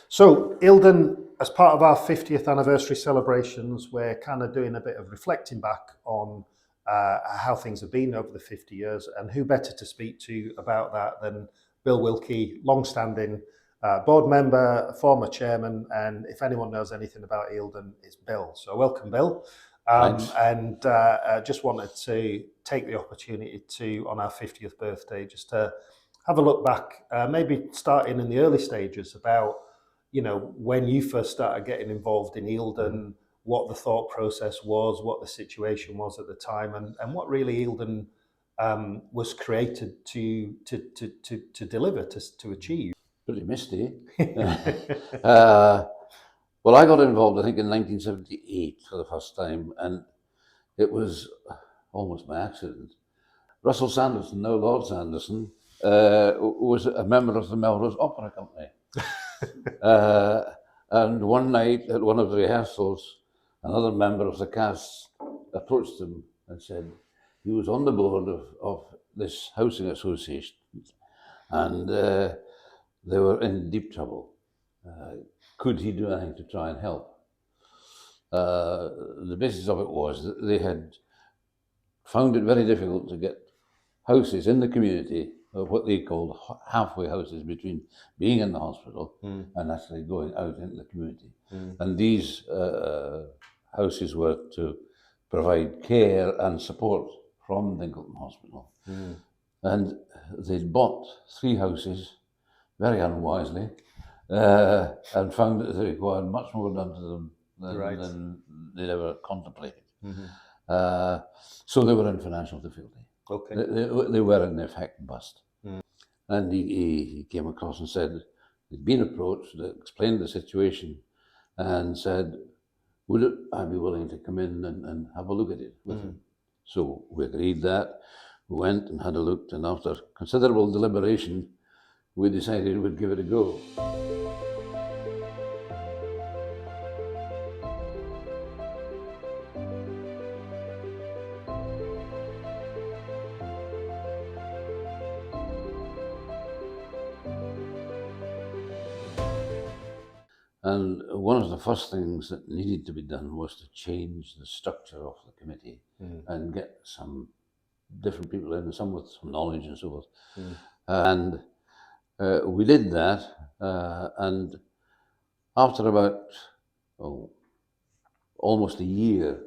So, Eildon, as part of our 50th anniversary celebrations, we're kind of doing a bit of reflecting back on how things have been over the 50 years, and who better to speak to about that than Bill Wilkie, long-standing board member, former chairman, and if anyone knows anything about Eildon, it's Bill. So, welcome, Bill. Thanks. And just wanted to take the opportunity to, on our 50th birthday, just to have a look back, maybe starting in the early stages about, when you first started getting involved in Eildon, what the thought process was, what the situation was at the time, and what really Eildon was created to deliver, to achieve. Pretty misty. uh, well, I got involved, I think, in 1978 for the first time, and it was almost by accident. Russell Sanderson, now Lord Sanderson, was a member of the Melrose Opera Company. And one night at one of the rehearsals, another member of the cast approached him and said he was on the board of this housing association, and they were in deep trouble. Could he do anything to try and help? The basis of it was that they had found it very difficult to get houses in the community, of what they called halfway houses between being in the hospital and actually going out into the community. And these houses were to provide care and support from Dinkelton Hospital. And they'd bought 3 houses very unwisely, and found that they required much more done to them than they'd ever contemplated. So they were in financial difficulty. Okay. They were in effect bust. And he came across and said he'd been approached, explained the situation, and said, would I be willing to come in and have a look at it with him? So we agreed that. We went and had a look, and after considerable deliberation, we decided we'd give it a go. And one of the first things that needed to be done was to change the structure of the committee and get some different people in, some with some knowledge and so forth. And we did that, and after about almost a year,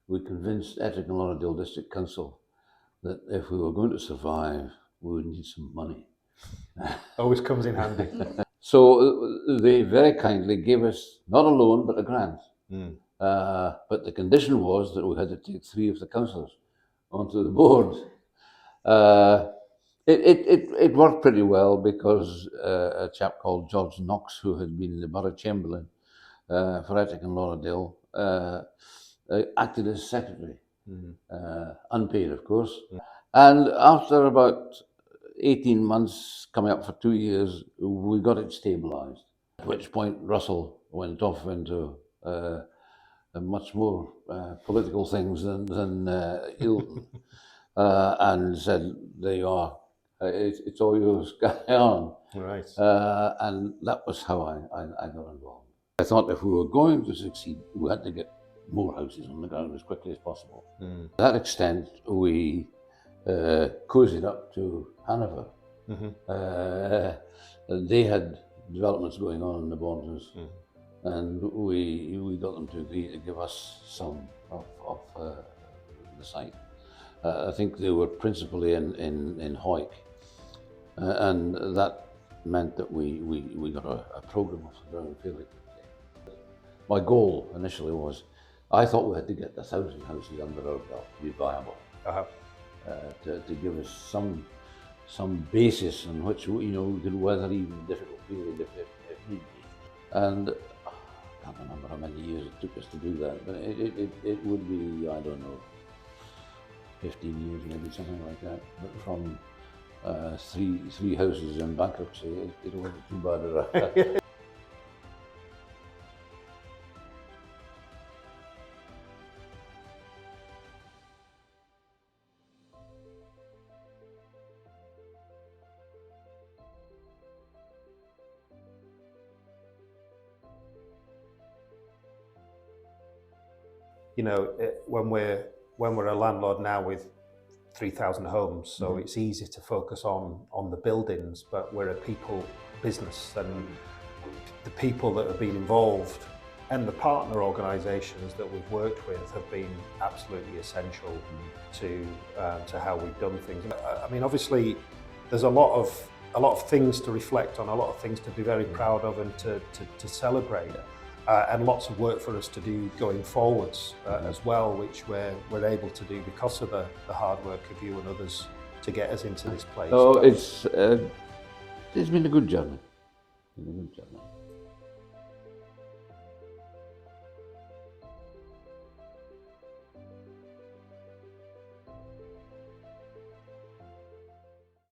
we convinced Ettrick and Lorrydale District Council that if we were going to survive, we would need some money. Always comes in handy. So they very kindly gave us not a loan, but a grant. But the condition was that we had to take 3 of the councillors onto the board. It worked pretty well because a chap called George Knox, who had been the Borough Chamberlain for Ettrick and Lorrydale, acted as secretary, unpaid, of course. And after about 18 months, coming up for 2 years, we got it stabilised. At which point Russell went off into much more political things than Eildon, and said, there you are, it's all yours, carry on. Right. And that was how I got involved. I thought if we were going to succeed, we had to get more houses on the ground as quickly as possible. To that extent, we cozied up to Hanover. They had developments going on in the Bordens, and we got them to agree to give us some of the site. I think they were principally in Hawick, and that meant that we got a programme off the ground fairly quickly. My goal initially was, I thought we had to get 1,000 houses under our belt to be viable. To give us some basis on which we could weather even a difficult period if need be. And I can't remember how many years it took us to do that, but it would be, I don't know, 15 years maybe, something like that. But from three houses in bankruptcy, it wasn't too bad a you know, when we're a landlord now with 3,000 homes, so it's easy to focus on the buildings, but we're a people business, and the people that have been involved and the partner organisations that we've worked with have been absolutely essential to how we've done things. I mean, obviously, there's a lot of things to reflect on, a lot of things to be very proud of and to celebrate, and lots of work for us to do going forwards as well, which we're able to do because of the hard work of you and others to get us into this place. So it's been a good journey.